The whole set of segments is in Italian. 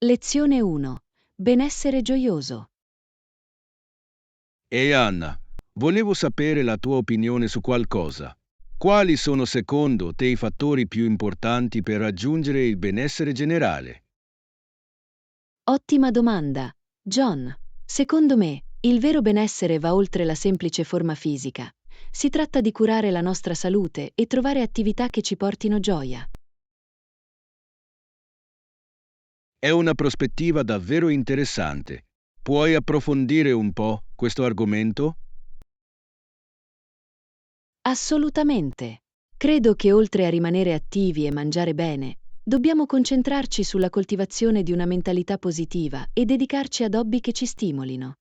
Lezione 1. Benessere gioioso. Ehi Anna, volevo sapere la tua opinione su qualcosa. Quali sono secondo te i fattori più importanti per raggiungere il benessere generale? Ottima domanda. John, secondo me, il vero benessere va oltre la semplice forma fisica. Si tratta di curare la nostra salute e trovare attività che ci portino gioia. È una prospettiva davvero interessante. Puoi approfondire un po' questo argomento? Assolutamente. Credo che oltre a rimanere attivi e mangiare bene, dobbiamo concentrarci sulla coltivazione di una mentalità positiva e dedicarci ad hobby che ci stimolino.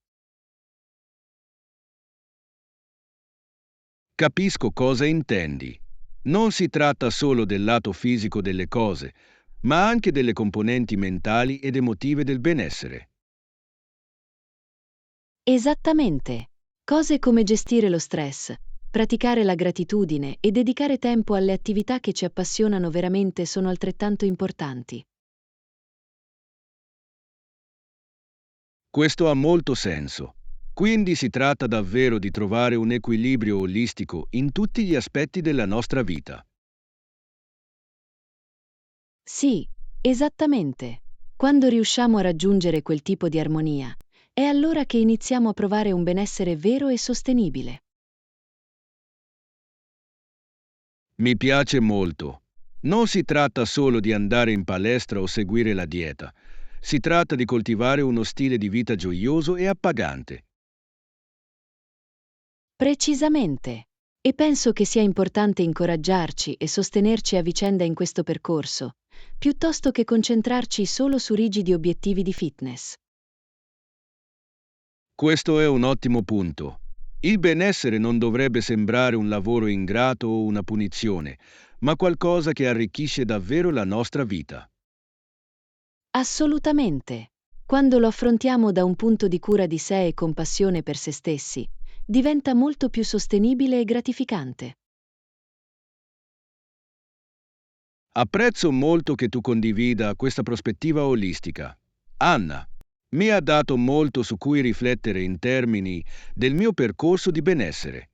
Capisco cosa intendi. Non si tratta solo del lato fisico delle cose, ma anche delle componenti mentali ed emotive del benessere. Esattamente. Cose come gestire lo stress, praticare la gratitudine e dedicare tempo alle attività che ci appassionano veramente sono altrettanto importanti. Questo ha molto senso. Quindi si tratta davvero di trovare un equilibrio olistico in tutti gli aspetti della nostra vita. Sì, esattamente. Quando riusciamo a raggiungere quel tipo di armonia, è allora che iniziamo a provare un benessere vero e sostenibile. Mi piace molto. Non si tratta solo di andare in palestra o seguire la dieta. Si tratta di coltivare uno stile di vita gioioso e appagante. Precisamente. E penso che sia importante incoraggiarci e sostenerci a vicenda in questo percorso, piuttosto che concentrarci solo su rigidi obiettivi di fitness. Questo è un ottimo punto. Il benessere non dovrebbe sembrare un lavoro ingrato o una punizione, ma qualcosa che arricchisce davvero la nostra vita. Assolutamente. Quando lo affrontiamo da un punto di cura di sé e compassione per se stessi, diventa molto più sostenibile e gratificante. Apprezzo molto che tu condivida questa prospettiva olistica. Anna, mi ha dato molto su cui riflettere in termini del mio percorso di benessere.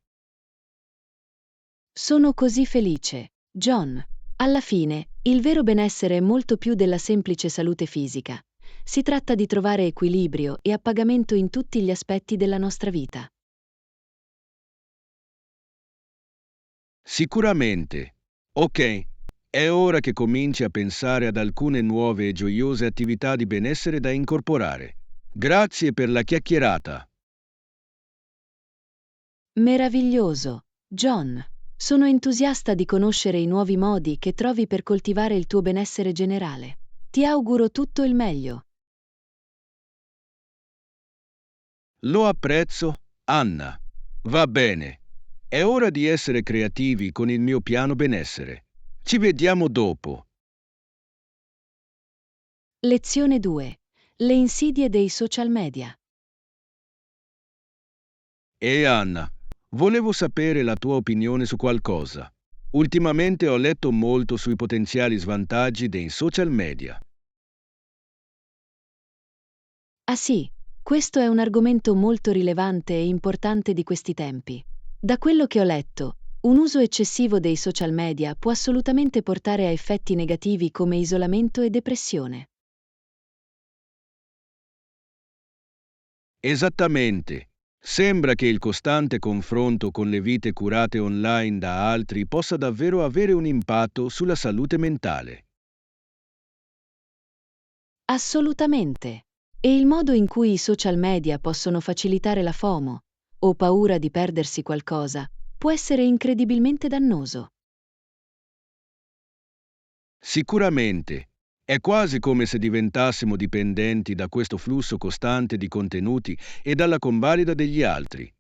Sono così felice. John, alla fine, il vero benessere è molto più della semplice salute fisica. Si tratta di trovare equilibrio e appagamento in tutti gli aspetti della nostra vita. Sicuramente. Ok, è ora che cominci a pensare ad alcune nuove e gioiose attività di benessere da incorporare. Grazie per la chiacchierata. Meraviglioso. John, sono entusiasta di conoscere i nuovi modi che trovi per coltivare il tuo benessere generale. Ti auguro tutto il meglio. Lo apprezzo, Anna. Va bene. È ora di essere creativi con il mio piano benessere. Ci vediamo dopo. Lezione 2. Le insidie dei social media. E Anna, volevo sapere la tua opinione su qualcosa. Ultimamente ho letto molto sui potenziali svantaggi dei social media. Ah sì, questo è un argomento molto rilevante e importante di questi tempi. Da quello che ho letto, un uso eccessivo dei social media può assolutamente portare a effetti negativi come isolamento e depressione. Esattamente. Sembra che il costante confronto con le vite curate online da altri possa davvero avere un impatto sulla salute mentale. Assolutamente. E il modo in cui i social media possono facilitare la FOMO, o paura di perdersi qualcosa, può essere incredibilmente dannoso. Sicuramente. È quasi come se diventassimo dipendenti da questo flusso costante di contenuti e dalla convalida degli altri.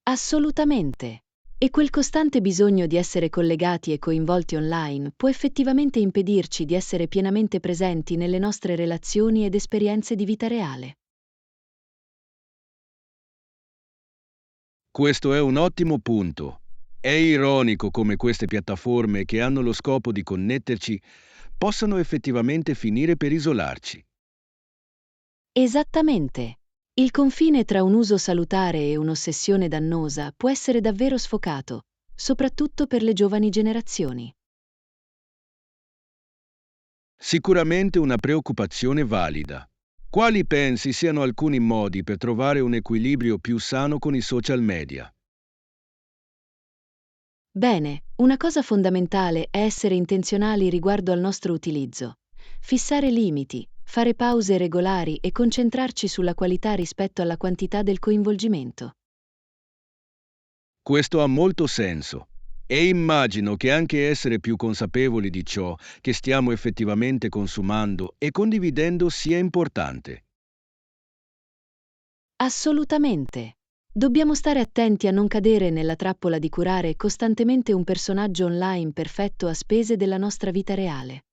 Assolutamente. E quel costante bisogno di essere collegati e coinvolti online può effettivamente impedirci di essere pienamente presenti nelle nostre relazioni ed esperienze di vita reale. Questo è un ottimo punto. È ironico come queste piattaforme che hanno lo scopo di connetterci possano effettivamente finire per isolarci. Esattamente. Il confine tra un uso salutare e un'ossessione dannosa può essere davvero sfocato, soprattutto per le giovani generazioni. Sicuramente una preoccupazione valida. Quali pensi siano alcuni modi per trovare un equilibrio più sano con i social media? Bene, una cosa fondamentale è essere intenzionali riguardo al nostro utilizzo. Fissare limiti, fare pause regolari e concentrarci sulla qualità rispetto alla quantità del coinvolgimento. Questo ha molto senso. E immagino che anche essere più consapevoli di ciò che stiamo effettivamente consumando e condividendo sia importante. Assolutamente. Dobbiamo stare attenti a non cadere nella trappola di curare costantemente un personaggio online perfetto a spese della nostra vita reale.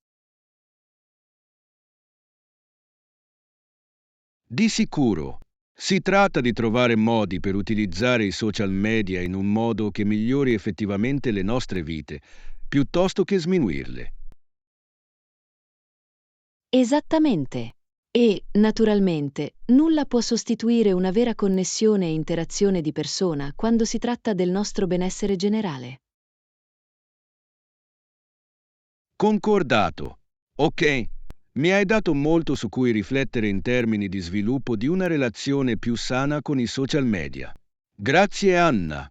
Di sicuro, si tratta di trovare modi per utilizzare i social media in un modo che migliori effettivamente le nostre vite, piuttosto che sminuirle. Esattamente. E, naturalmente, nulla può sostituire una vera connessione e interazione di persona quando si tratta del nostro benessere generale. Concordato. Ok, mi hai dato molto su cui riflettere in termini di sviluppo di una relazione più sana con i social media. Grazie Anna.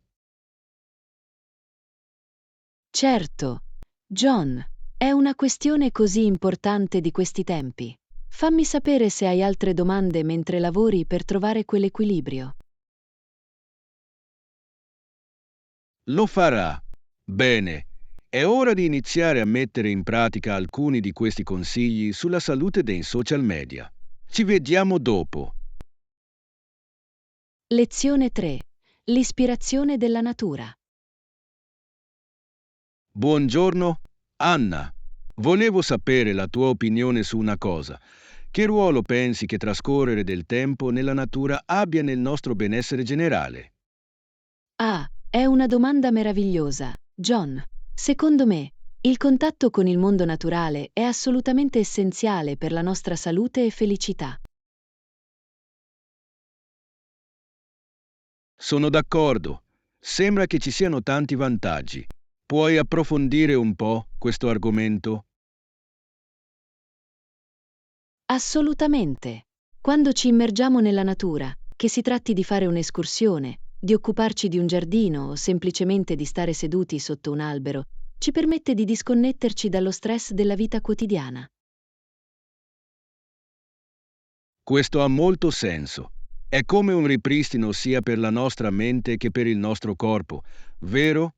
Certo, John, è una questione così importante di questi tempi. Fammi sapere se hai altre domande mentre lavori per trovare quell'equilibrio. Lo farà. Bene, è ora di iniziare a mettere in pratica alcuni di questi consigli sulla salute dei social media. Ci vediamo dopo. Lezione 3. L'ispirazione della natura. Buongiorno, Anna. Volevo sapere la tua opinione su una cosa. Che ruolo pensi che trascorrere del tempo nella natura abbia nel nostro benessere generale? Ah, è una domanda meravigliosa, John. Secondo me, il contatto con il mondo naturale è assolutamente essenziale per la nostra salute e felicità. Sono d'accordo. Sembra che ci siano tanti vantaggi. Puoi approfondire un po' questo argomento? Assolutamente. Quando ci immergiamo nella natura, che si tratti di fare un'escursione, di occuparci di un giardino o semplicemente di stare seduti sotto un albero, ci permette di disconnetterci dallo stress della vita quotidiana. Questo ha molto senso. È come un ripristino sia per la nostra mente che per il nostro corpo, vero?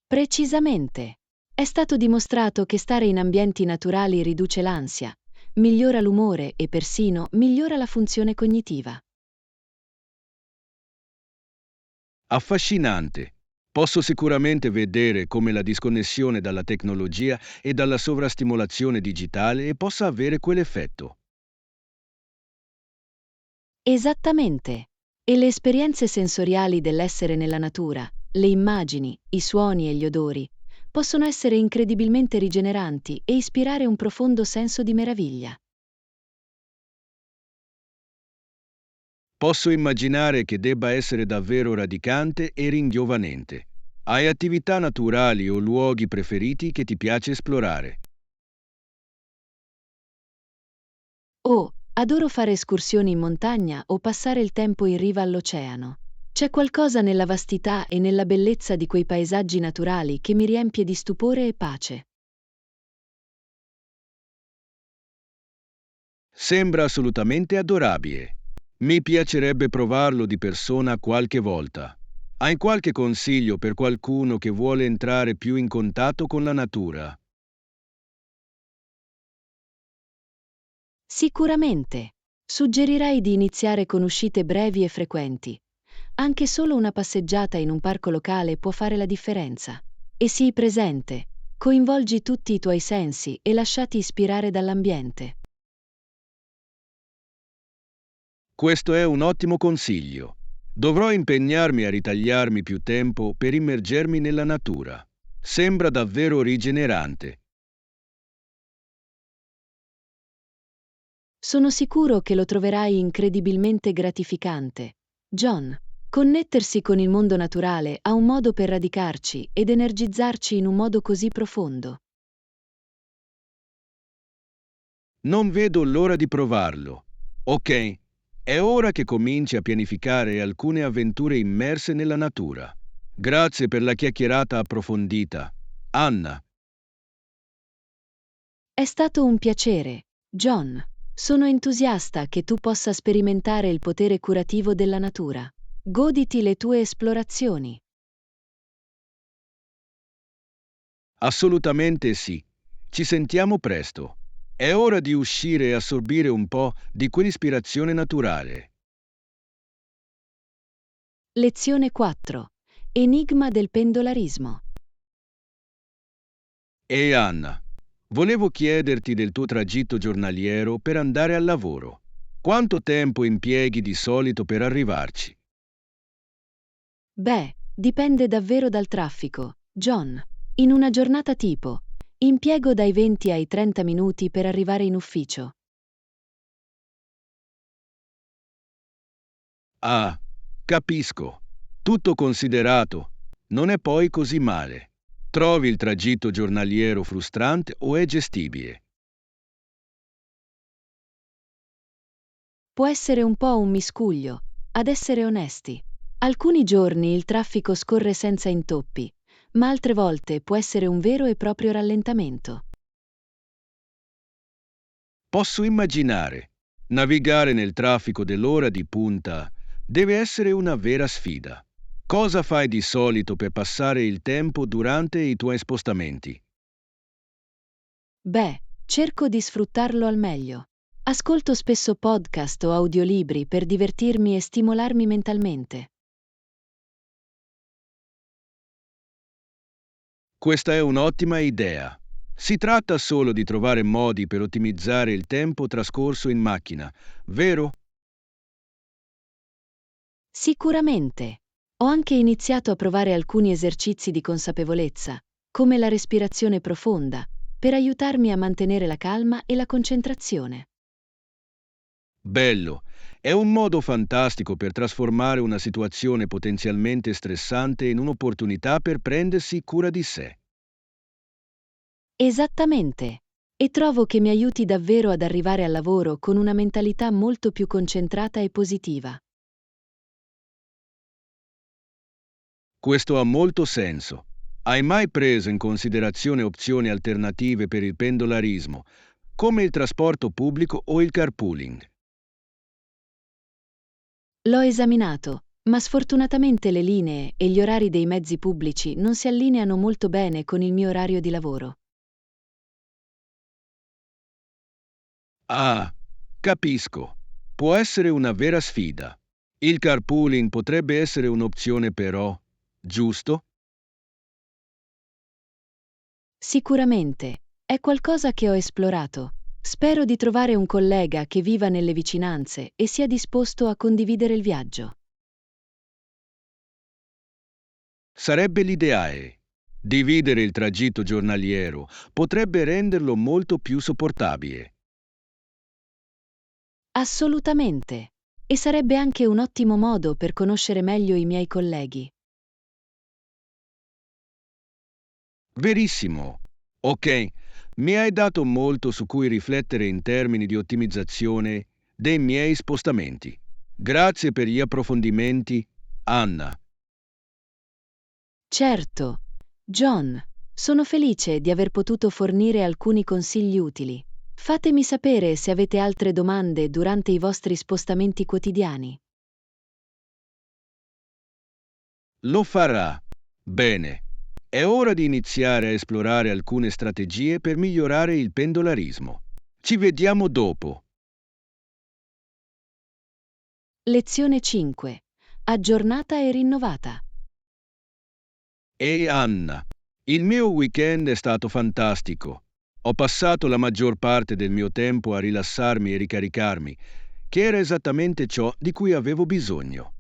Precisamente. È stato dimostrato che stare in ambienti naturali riduce l'ansia, migliora l'umore e persino migliora la funzione cognitiva. Affascinante. Posso sicuramente vedere come la disconnessione dalla tecnologia e dalla sovrastimolazione digitale possa avere quell'effetto. Esattamente. E le esperienze sensoriali dell'essere nella natura, le immagini, i suoni e gli odori, possono essere incredibilmente rigeneranti e ispirare un profondo senso di meraviglia. Posso immaginare che debba essere davvero radicante e ringiovanente. Hai attività naturali o luoghi preferiti che ti piace esplorare? Oh, adoro fare escursioni in montagna o passare il tempo in riva all'oceano. C'è qualcosa nella vastità e nella bellezza di quei paesaggi naturali che mi riempie di stupore e pace. Sembra assolutamente adorabile. Mi piacerebbe provarlo di persona qualche volta. Hai qualche consiglio per qualcuno che vuole entrare più in contatto con la natura? Sicuramente. Suggerirei di iniziare con uscite brevi e frequenti. Anche solo una passeggiata in un parco locale può fare la differenza. E sii presente, coinvolgi tutti i tuoi sensi e lasciati ispirare dall'ambiente. Questo è un ottimo consiglio. Dovrò impegnarmi a ritagliarmi più tempo per immergermi nella natura. Sembra davvero rigenerante. Sono sicuro che lo troverai incredibilmente gratificante. John, connettersi con il mondo naturale ha un modo per radicarci ed energizzarci in un modo così profondo. Non vedo l'ora di provarlo. Ok, è ora che cominci a pianificare alcune avventure immerse nella natura. Grazie per la chiacchierata approfondita. Anna. È stato un piacere, John. Sono entusiasta che tu possa sperimentare il potere curativo della natura. Goditi le tue esplorazioni. Assolutamente sì. Ci sentiamo presto. È ora di uscire e assorbire un po' di quell'ispirazione naturale. Lezione 4. Enigma del pendolarismo. Ehi Anna, volevo chiederti del tuo tragitto giornaliero per andare al lavoro. Quanto tempo impieghi di solito per arrivarci? Beh, dipende davvero dal traffico, John. In una giornata tipo, impiego dai 20 ai 30 minuti per arrivare in ufficio. Ah, capisco. Tutto considerato, non è poi così male. Trovi il tragitto giornaliero frustrante o è gestibile? Può essere un po' un miscuglio, ad essere onesti. Alcuni giorni il traffico scorre senza intoppi, ma altre volte può essere un vero e proprio rallentamento. Posso immaginare. Navigare nel traffico dell'ora di punta deve essere una vera sfida. Cosa fai di solito per passare il tempo durante i tuoi spostamenti? Beh, cerco di sfruttarlo al meglio. Ascolto spesso podcast o audiolibri per divertirmi e stimolarmi mentalmente. Questa è un'ottima idea. Si tratta solo di trovare modi per ottimizzare il tempo trascorso in macchina, vero? Sicuramente. Ho anche iniziato a provare alcuni esercizi di consapevolezza, come la respirazione profonda, per aiutarmi a mantenere la calma e la concentrazione. Bello. È un modo fantastico per trasformare una situazione potenzialmente stressante in un'opportunità per prendersi cura di sé. Esattamente. E trovo che mi aiuti davvero ad arrivare al lavoro con una mentalità molto più concentrata e positiva. Questo ha molto senso. Hai mai preso in considerazione opzioni alternative per il pendolarismo, come il trasporto pubblico o il carpooling? L'ho esaminato, ma sfortunatamente le linee e gli orari dei mezzi pubblici non si allineano molto bene con il mio orario di lavoro. Ah, capisco. Può essere una vera sfida. Il carpooling potrebbe essere un'opzione però, giusto? Sicuramente, è qualcosa che ho esplorato. Spero di trovare un collega che viva nelle vicinanze e sia disposto a condividere il viaggio. Sarebbe l'ideale. Dividere il tragitto giornaliero potrebbe renderlo molto più sopportabile. Assolutamente. E sarebbe anche un ottimo modo per conoscere meglio i miei colleghi. Verissimo. Ok, mi hai dato molto su cui riflettere in termini di ottimizzazione dei miei spostamenti. Grazie per gli approfondimenti, Anna. Certo. John, sono felice di aver potuto fornire alcuni consigli utili. Fatemi sapere se avete altre domande durante i vostri spostamenti quotidiani. Lo farà. Bene. È ora di iniziare a esplorare alcune strategie per migliorare il pendolarismo. Ci vediamo dopo. Lezione 5. Aggiornata e rinnovata. Ehi Anna, il mio weekend è stato fantastico. Ho passato la maggior parte del mio tempo a rilassarmi e ricaricarmi, che era esattamente ciò di cui avevo bisogno.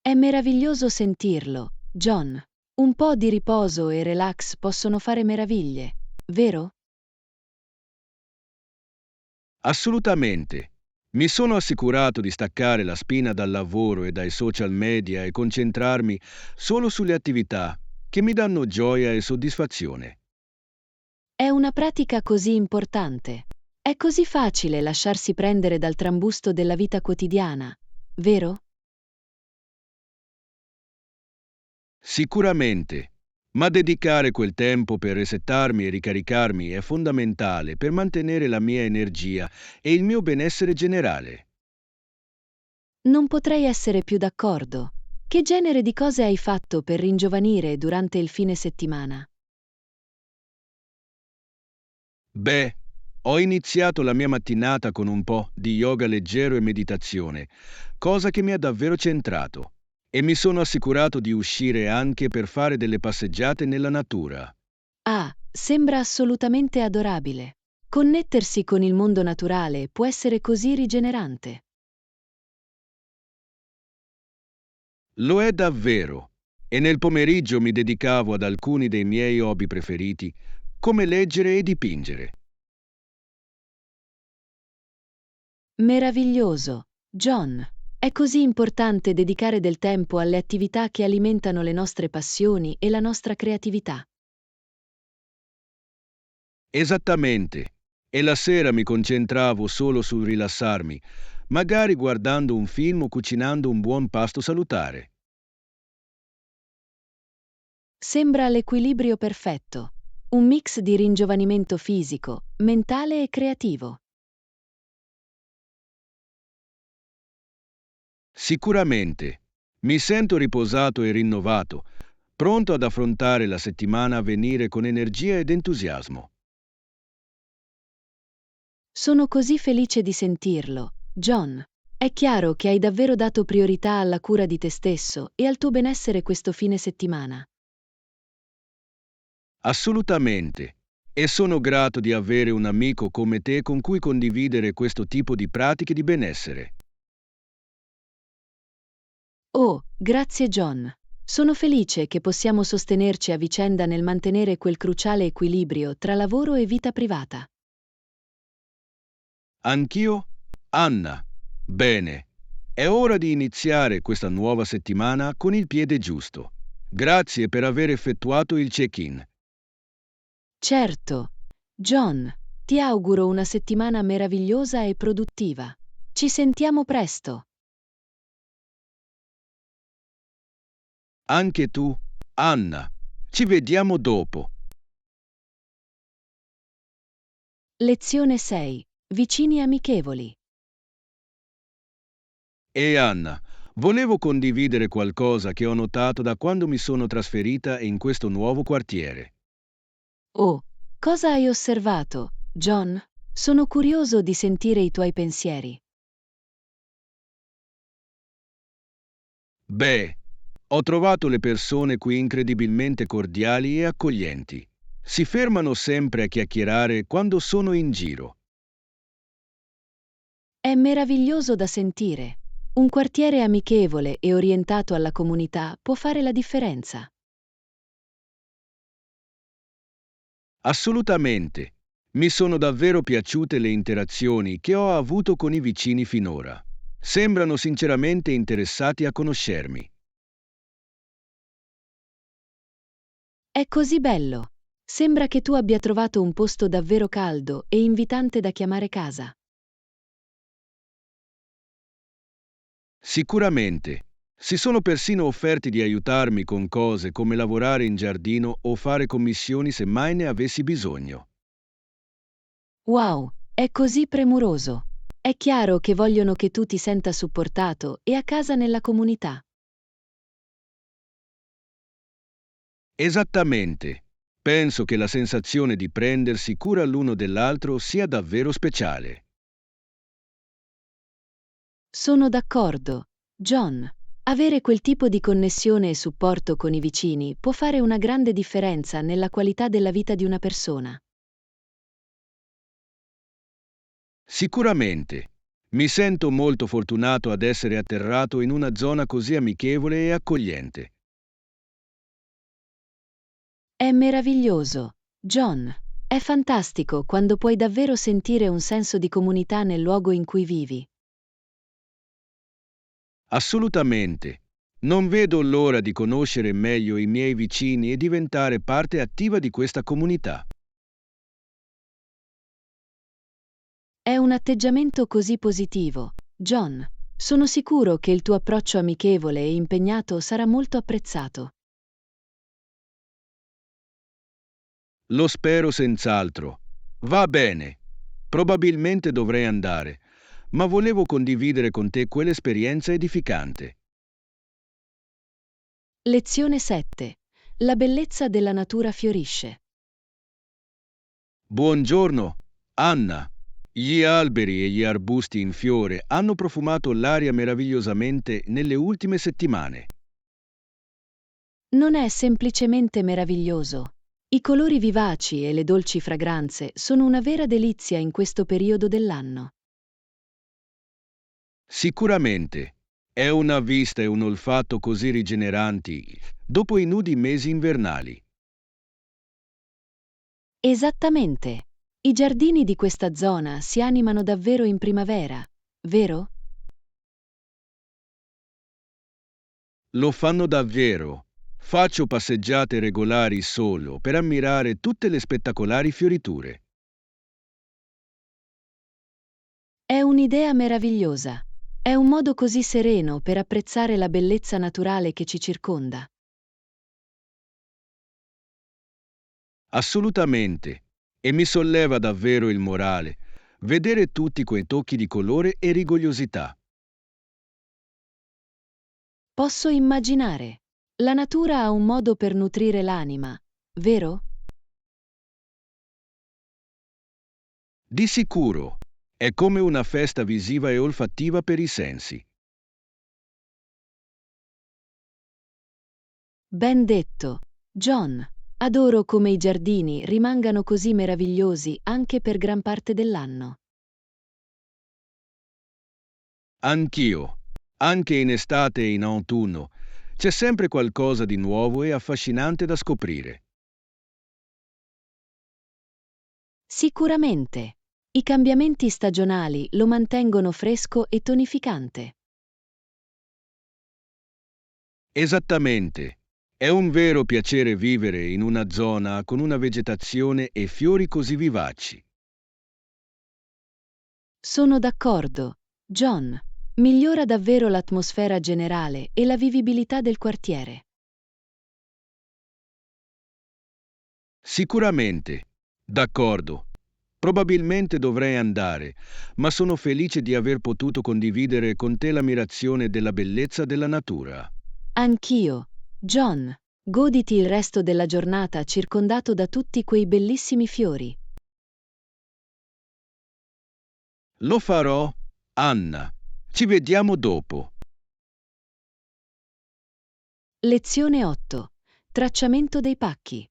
È meraviglioso sentirlo, John. Un po' di riposo e relax possono fare meraviglie, vero? Assolutamente. Mi sono assicurato di staccare la spina dal lavoro e dai social media e concentrarmi solo sulle attività che mi danno gioia e soddisfazione. È una pratica così importante. È così facile lasciarsi prendere dal trambusto della vita quotidiana, vero? Sicuramente, ma dedicare quel tempo per resettarmi e ricaricarmi è fondamentale per mantenere la mia energia e il mio benessere generale. Non potrei essere più d'accordo. Che genere di cose hai fatto per ringiovanire durante il fine settimana? Beh, ho iniziato la mia mattinata con un po' di yoga leggero e meditazione, cosa che mi ha davvero centrato, e mi sono assicurato di uscire anche per fare delle passeggiate nella natura. Ah, sembra assolutamente adorabile. Connettersi con il mondo naturale può essere così rigenerante. Lo è davvero, e nel pomeriggio mi dedicavo ad alcuni dei miei hobby preferiti, come leggere e dipingere. Meraviglioso. John, è così importante dedicare del tempo alle attività che alimentano le nostre passioni e la nostra creatività. Esattamente. E la sera mi concentravo solo sul rilassarmi, magari guardando un film o cucinando un buon pasto salutare. Sembra l'equilibrio perfetto. Un mix di ringiovanimento fisico, mentale e creativo. Sicuramente. Mi sento riposato e rinnovato, pronto ad affrontare la settimana a venire con energia ed entusiasmo. Sono così felice di sentirlo, John. È chiaro che hai davvero dato priorità alla cura di te stesso e al tuo benessere questo fine settimana. Assolutamente. E sono grato di avere un amico come te con cui condividere questo tipo di pratiche di benessere. Oh, grazie John. Sono felice che possiamo sostenerci a vicenda nel mantenere quel cruciale equilibrio tra lavoro e vita privata. Anch'io? Anna. Bene. È ora di iniziare questa nuova settimana con il piede giusto. Grazie per aver effettuato il check-in. Certo. John, ti auguro una settimana meravigliosa e produttiva. Ci sentiamo presto. Anche tu, Anna. Ci vediamo dopo. Lezione 6. Vicini amichevoli. E Anna, volevo condividere qualcosa che ho notato da quando mi sono trasferita in questo nuovo quartiere. Oh, cosa hai osservato, John? Sono curioso di sentire i tuoi pensieri. Beh, ho trovato le persone qui incredibilmente cordiali e accoglienti. Si fermano sempre a chiacchierare quando sono in giro. È meraviglioso da sentire. Un quartiere amichevole e orientato alla comunità può fare la differenza. Assolutamente. Mi sono davvero piaciute le interazioni che ho avuto con i vicini finora. Sembrano sinceramente interessati a conoscermi. È così bello. Sembra che tu abbia trovato un posto davvero caldo e invitante da chiamare casa. Sicuramente. Si sono persino offerti di aiutarmi con cose come lavorare in giardino o fare commissioni se mai ne avessi bisogno. Wow, è così premuroso. È chiaro che vogliono che tu ti senta supportato e a casa nella comunità. Esattamente. Penso che la sensazione di prendersi cura l'uno dell'altro sia davvero speciale. Sono d'accordo, John. Avere quel tipo di connessione e supporto con i vicini può fare una grande differenza nella qualità della vita di una persona. Sicuramente. Mi sento molto fortunato ad essere atterrato in una zona così amichevole e accogliente. È meraviglioso, John. È fantastico quando puoi davvero sentire un senso di comunità nel luogo in cui vivi. Assolutamente. Non vedo l'ora di conoscere meglio i miei vicini e diventare parte attiva di questa comunità. È un atteggiamento così positivo, John. Sono sicuro che il tuo approccio amichevole e impegnato sarà molto apprezzato. Lo spero senz'altro. Va bene. Probabilmente dovrei andare, ma volevo condividere con te quell'esperienza edificante. Lezione 7. La bellezza della natura fiorisce. Buongiorno, Anna. Gli alberi e gli arbusti in fiore hanno profumato l'aria meravigliosamente nelle ultime settimane. Non è semplicemente meraviglioso. I colori vivaci e le dolci fragranze sono una vera delizia in questo periodo dell'anno. Sicuramente. È una vista e un olfatto così rigeneranti dopo i nudi mesi invernali. Esattamente. I giardini di questa zona si animano davvero in primavera, vero? Lo fanno davvero. Faccio passeggiate regolari solo per ammirare tutte le spettacolari fioriture. È un'idea meravigliosa. È un modo così sereno per apprezzare la bellezza naturale che ci circonda. Assolutamente. E mi solleva davvero il morale vedere tutti quei tocchi di colore e rigogliosità. Posso immaginare. La natura ha un modo per nutrire l'anima, vero? Di sicuro. È come una festa visiva e olfattiva per i sensi. Ben detto, John. Adoro come i giardini rimangano così meravigliosi anche per gran parte dell'anno. Anch'io. Anche in estate e in autunno c'è sempre qualcosa di nuovo e affascinante da scoprire. Sicuramente. I cambiamenti stagionali lo mantengono fresco e tonificante. Esattamente. È un vero piacere vivere in una zona con una vegetazione e fiori così vivaci. Sono d'accordo, John. Migliora davvero l'atmosfera generale e la vivibilità del quartiere. Sicuramente. D'accordo. Probabilmente dovrei andare, ma sono felice di aver potuto condividere con te l'ammirazione della bellezza della natura. Anch'io, John. Goditi il resto della giornata circondato da tutti quei bellissimi fiori. Lo farò, Anna. Ci vediamo dopo. Lezione 8. Tracciamento dei pacchi.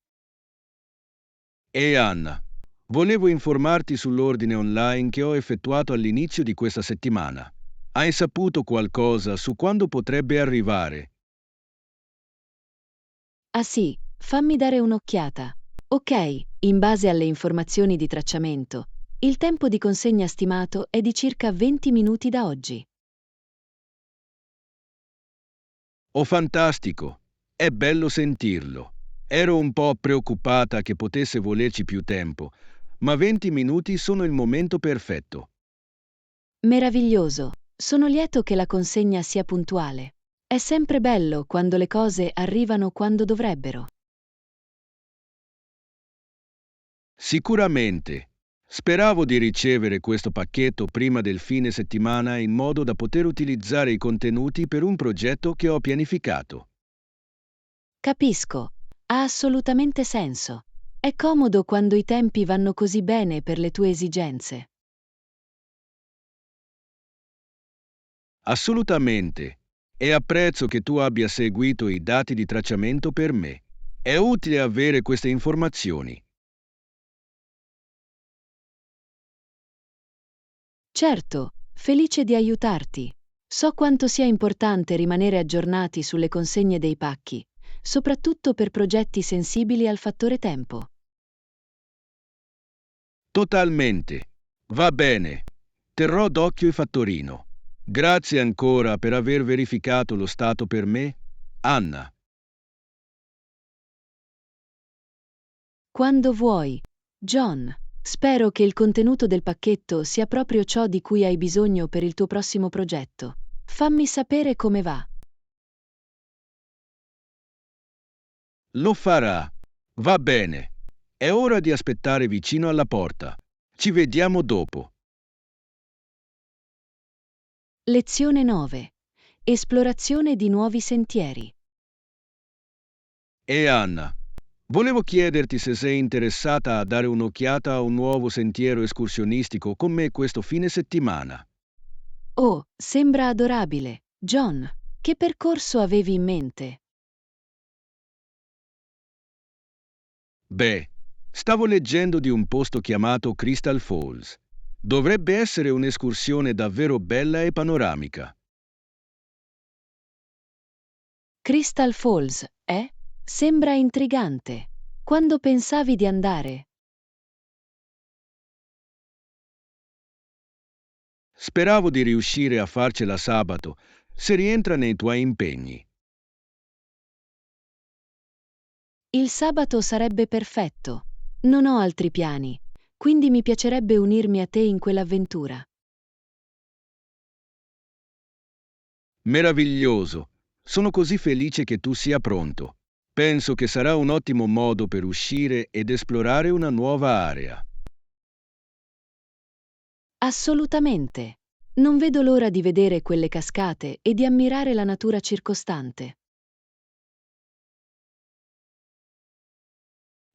E Anna, volevo informarti sull'ordine online che ho effettuato all'inizio di questa settimana. Hai saputo qualcosa su quando potrebbe arrivare? Ah sì, fammi dare un'occhiata. Ok, in base alle informazioni di tracciamento, il tempo di consegna stimato è di circa 20 minuti da oggi. Oh, fantastico! È bello sentirlo. Ero un po' preoccupata che potesse volerci più tempo, ma 20 minuti sono il momento perfetto. Meraviglioso, sono lieto che la consegna sia puntuale. È sempre bello quando le cose arrivano quando dovrebbero. Sicuramente. Speravo di ricevere questo pacchetto prima del fine settimana in modo da poter utilizzare i contenuti per un progetto che ho pianificato. Capisco, ha assolutamente senso. È comodo quando i tempi vanno così bene per le tue esigenze. Assolutamente. E apprezzo che tu abbia seguito i dati di tracciamento per me. È utile avere queste informazioni. Certo, felice di aiutarti. So quanto sia importante rimanere aggiornati sulle consegne dei pacchi, soprattutto per progetti sensibili al fattore tempo. Totalmente. Va bene. Terrò d'occhio il fattorino. Grazie ancora per aver verificato lo stato per me, Anna. Quando vuoi, John. Spero che il contenuto del pacchetto sia proprio ciò di cui hai bisogno per il tuo prossimo progetto. Fammi sapere come va. Lo farà. Va bene. È ora di aspettare vicino alla porta. Ci vediamo dopo. Lezione 9. Esplorazione di nuovi sentieri. E Anna, volevo chiederti se sei interessata a dare un'occhiata a un nuovo sentiero escursionistico con me questo fine settimana. Oh, sembra adorabile. John, che percorso avevi in mente? Beh, stavo leggendo di un posto chiamato Crystal Falls. Dovrebbe essere un'escursione davvero bella e panoramica. Crystal Falls, eh? Sembra intrigante. Quando pensavi di andare? Speravo di riuscire a farcela sabato, se rientra nei tuoi impegni. Il sabato sarebbe perfetto. Non ho altri piani, quindi mi piacerebbe unirmi a te in quell'avventura. Meraviglioso! Sono così felice che tu sia pronto. Penso che sarà un ottimo modo per uscire ed esplorare una nuova area. Assolutamente. Non vedo l'ora di vedere quelle cascate e di ammirare la natura circostante.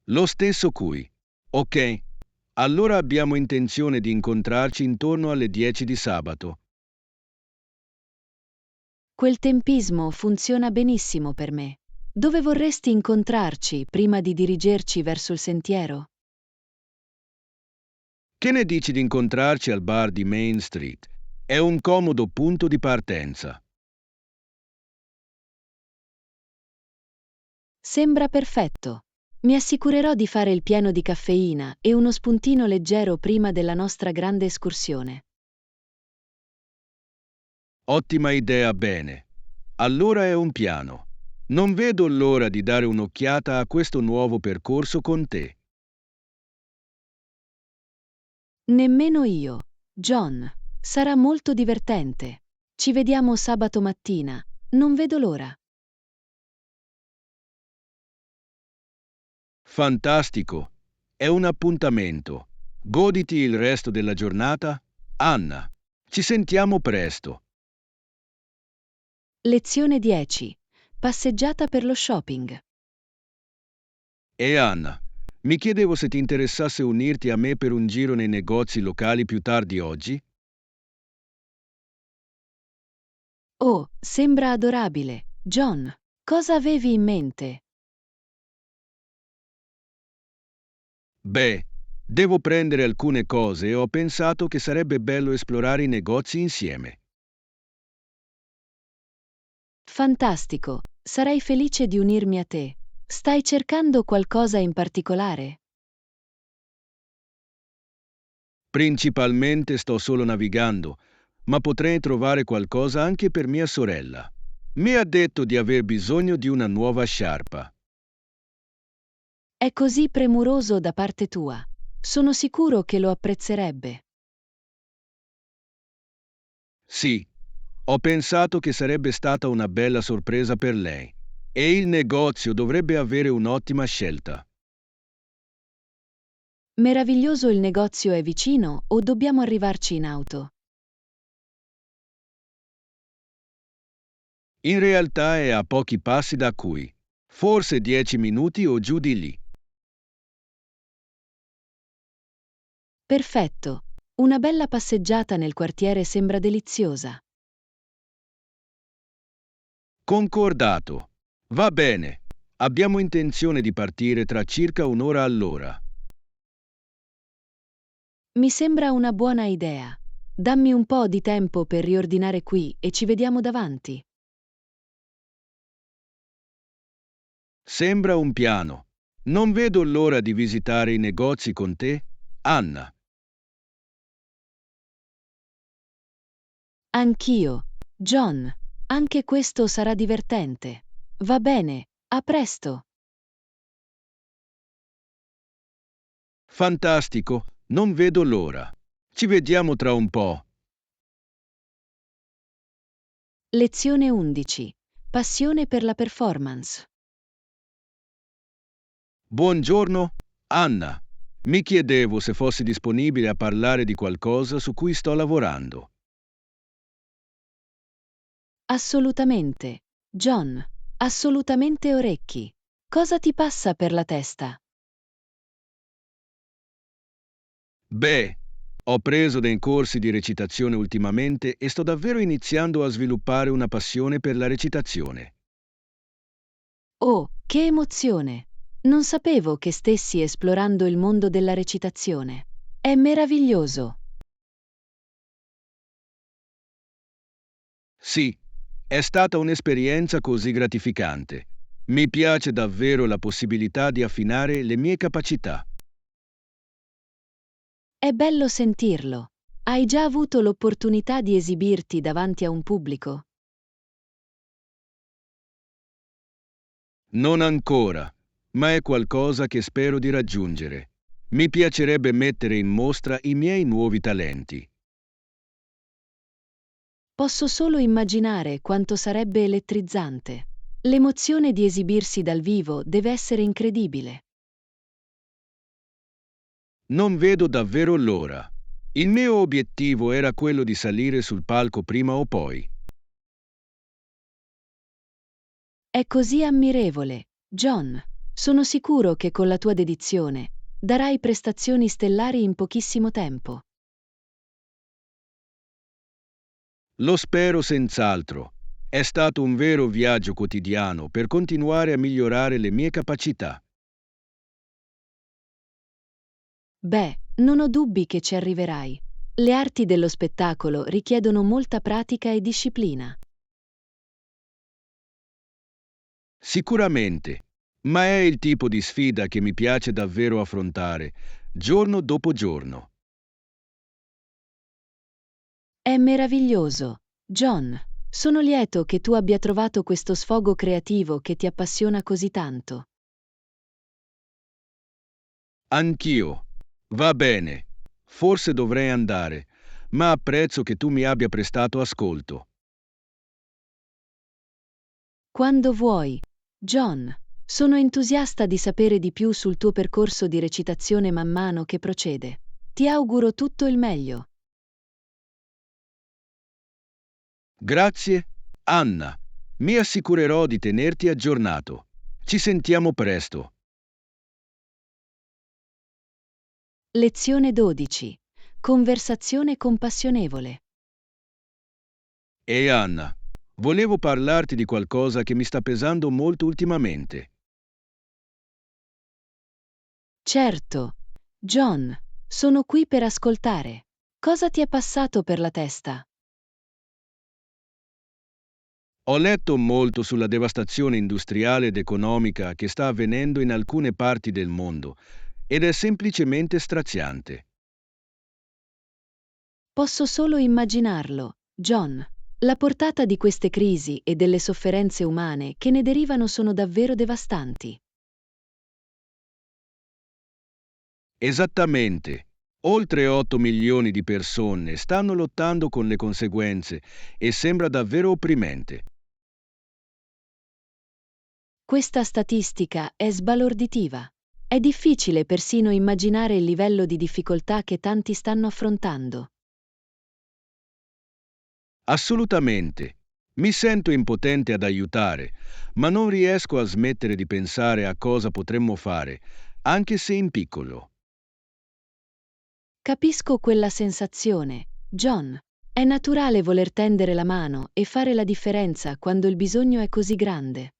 Lo stesso qui. Ok, allora abbiamo intenzione di incontrarci intorno alle 10 di sabato. Quel tempismo funziona benissimo per me. Dove vorresti incontrarci prima di dirigerci verso il sentiero? Che ne dici di incontrarci al bar di Main Street? È un comodo punto di partenza. Sembra perfetto. Mi assicurerò di fare il pieno di caffeina e uno spuntino leggero prima della nostra grande escursione. Ottima idea, bene. Allora è un piano. Non vedo l'ora di dare un'occhiata a questo nuovo percorso con te. Nemmeno io. John, sarà molto divertente. Ci vediamo sabato mattina. Non vedo l'ora. Fantastico. È un appuntamento. Goditi il resto della giornata, Anna. Ci sentiamo presto. Lezione 10. Passeggiata per lo shopping. E Anna, mi chiedevo se ti interessasse unirti a me per un giro nei negozi locali più tardi oggi? Oh, sembra adorabile. John, cosa avevi in mente? Beh, devo prendere alcune cose e ho pensato che sarebbe bello esplorare i negozi insieme. Fantastico, sarei felice di unirmi a te. Stai cercando qualcosa in particolare? Principalmente sto solo navigando, ma potrei trovare qualcosa anche per mia sorella. Mi ha detto di aver bisogno di una nuova sciarpa. È così premuroso da parte tua. Sono sicuro che lo apprezzerebbe. Sì, ho pensato che sarebbe stata una bella sorpresa per lei. E il negozio dovrebbe avere un'ottima scelta. Meraviglioso, il negozio è vicino o dobbiamo arrivarci in auto? In realtà è a pochi passi da qui, forse 10 minuti o giù di lì. Perfetto. Una bella passeggiata nel quartiere sembra deliziosa. Concordato. Va bene. Abbiamo intenzione di partire tra circa un'ora all'ora. Mi sembra una buona idea. Dammi un po' di tempo per riordinare qui e ci vediamo davanti. Sembra un piano. Non vedo l'ora di visitare i negozi con te, Anna. Anch'io. John, anche questo sarà divertente. Va bene, a presto. Fantastico, non vedo l'ora. Ci vediamo tra un po'. Lezione 11. Passione per la performance. Buongiorno, Anna. Mi chiedevo se fossi disponibile a parlare di qualcosa su cui sto lavorando. Assolutamente. John, assolutamente orecchi. Cosa ti passa per la testa? Beh, ho preso dei corsi di recitazione ultimamente e sto davvero iniziando a sviluppare una passione per la recitazione. Oh, che emozione! Non sapevo che stessi esplorando il mondo della recitazione. È meraviglioso. Sì, è stata un'esperienza così gratificante. Mi piace davvero la possibilità di affinare le mie capacità. È bello sentirlo. Hai già avuto l'opportunità di esibirti davanti a un pubblico? Non ancora, ma è qualcosa che spero di raggiungere. Mi piacerebbe mettere in mostra i miei nuovi talenti. Posso solo immaginare quanto sarebbe elettrizzante. L'emozione di esibirsi dal vivo deve essere incredibile. Non vedo davvero l'ora. Il mio obiettivo era quello di salire sul palco prima o poi. È così ammirevole, John. Sono sicuro che con la tua dedizione darai prestazioni stellari in pochissimo tempo. Lo spero senz'altro. È stato un vero viaggio quotidiano per continuare a migliorare le mie capacità. Beh, non ho dubbi che ci arriverai. Le arti dello spettacolo richiedono molta pratica e disciplina. Sicuramente, ma è il tipo di sfida che mi piace davvero affrontare, giorno dopo giorno. È meraviglioso, John. Sono lieto che tu abbia trovato questo sfogo creativo che ti appassiona così tanto. Anch'io. Va bene. Forse dovrei andare, ma apprezzo che tu mi abbia prestato ascolto. Quando vuoi. John, sono entusiasta di sapere di più sul tuo percorso di recitazione man mano che procede. Ti auguro tutto il meglio. Grazie, Anna. Mi assicurerò di tenerti aggiornato. Ci sentiamo presto. Lezione 12. Conversazione compassionevole. Ehi Anna, volevo parlarti di qualcosa che mi sta pesando molto ultimamente. Certo. John, sono qui per ascoltare. Cosa ti è passato per la testa? Ho letto molto sulla devastazione industriale ed economica che sta avvenendo in alcune parti del mondo ed è semplicemente straziante. Posso solo immaginarlo, John. La portata di queste crisi e delle sofferenze umane che ne derivano sono davvero devastanti. Esattamente. Oltre 8 milioni di persone stanno lottando con le conseguenze e sembra davvero opprimente. Questa statistica è sbalorditiva. È difficile persino immaginare il livello di difficoltà che tanti stanno affrontando. Assolutamente. Mi sento impotente ad aiutare, ma non riesco a smettere di pensare a cosa potremmo fare, anche se in piccolo. Capisco quella sensazione, John. È naturale voler tendere la mano e fare la differenza quando il bisogno è così grande.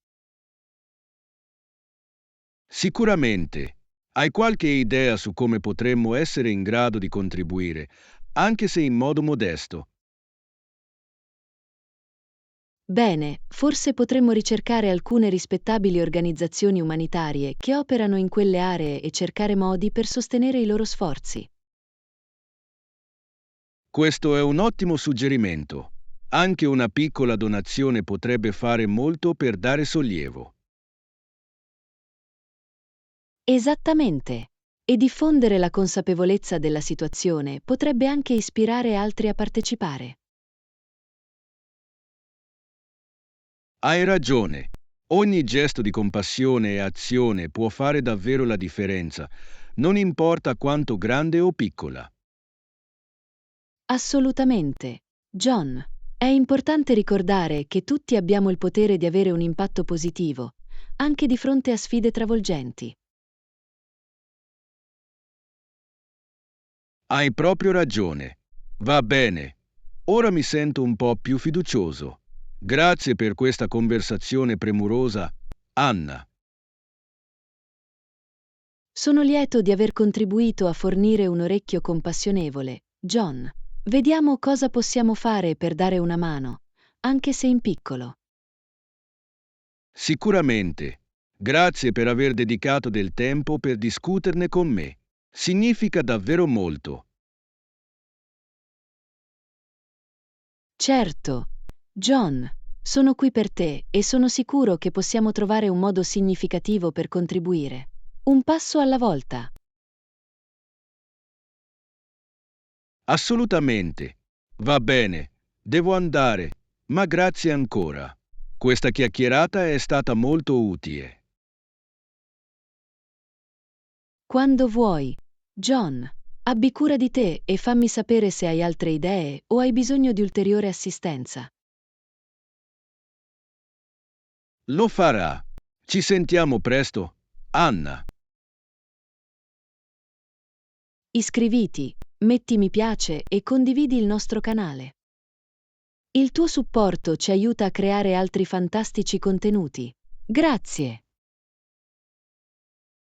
Sicuramente. Hai qualche idea su come potremmo essere in grado di contribuire, anche se in modo modesto? Bene, forse potremmo ricercare alcune rispettabili organizzazioni umanitarie che operano in quelle aree e cercare modi per sostenere i loro sforzi. Questo è un ottimo suggerimento. Anche una piccola donazione potrebbe fare molto per dare sollievo. Esattamente. E diffondere la consapevolezza della situazione potrebbe anche ispirare altri a partecipare. Hai ragione. Ogni gesto di compassione e azione può fare davvero la differenza, non importa quanto grande o piccola. Assolutamente. John, è importante ricordare che tutti abbiamo il potere di avere un impatto positivo, anche di fronte a sfide travolgenti. Hai proprio ragione. Va bene. Ora mi sento un po' più fiducioso. Grazie per questa conversazione premurosa, Anna. Sono lieto di aver contribuito a fornire un orecchio compassionevole. John, vediamo cosa possiamo fare per dare una mano, anche se in piccolo. Sicuramente. Grazie per aver dedicato del tempo per discuterne con me. Significa davvero molto. Certo. John, sono qui per te e sono sicuro che possiamo trovare un modo significativo per contribuire. Un passo alla volta. Assolutamente. Va bene. Devo andare, ma grazie ancora. Questa chiacchierata è stata molto utile. Quando vuoi. John, abbi cura di te e fammi sapere se hai altre idee o hai bisogno di ulteriore assistenza. Lo farà. Ci sentiamo presto, Anna. Iscriviti, metti mi piace e condividi il nostro canale. Il tuo supporto ci aiuta a creare altri fantastici contenuti. Grazie!